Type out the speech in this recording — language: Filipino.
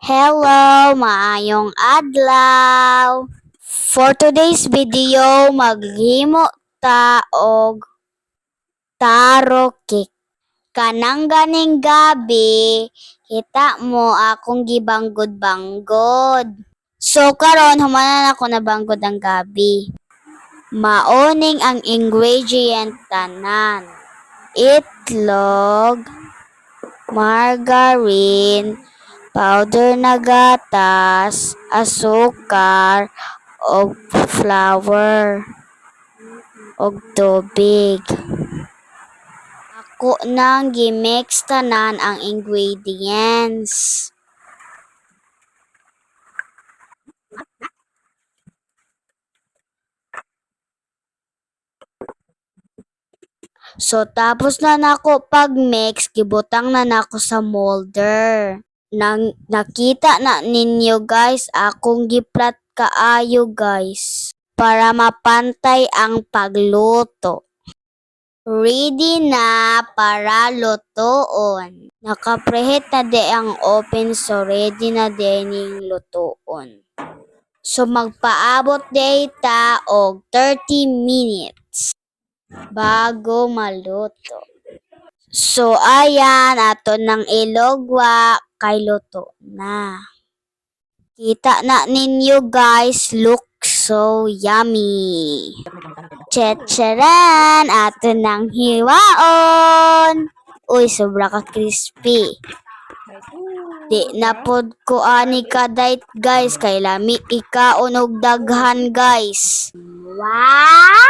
Hello, maayong adlaw. For today's video, maghimo ta og taro cake. Kanang ganing gabi, kita mo akong gibanggod-banggod. So karon humanan ako nabanggod ang gabi. Maoning ang ingredient tanan. Itlog, margarine, powder na gatas, asukar, og flour, og tubig. Ako nang gimix tanan ang ingredients. So tapos na nako pag-mix, gibutang na nako sa molder. Nakita na ninyo guys, akong giplat kaayo guys para mapantay ang pagluto. Ready na para lutoon. Nakapreheat na di ang oven, so ready na din yung lutoon. So magpaabot di ta og 30 minutes bago maluto. So ayan, ato nang ilogwa kay luto na. Kita na ninyo guys, look so yummy. Checharan! Ato nang hiwaon! Uy, sobra ka crispy. Di na pod ko ani kadayt guys, kay lami ikaon og daghan guys. Wow!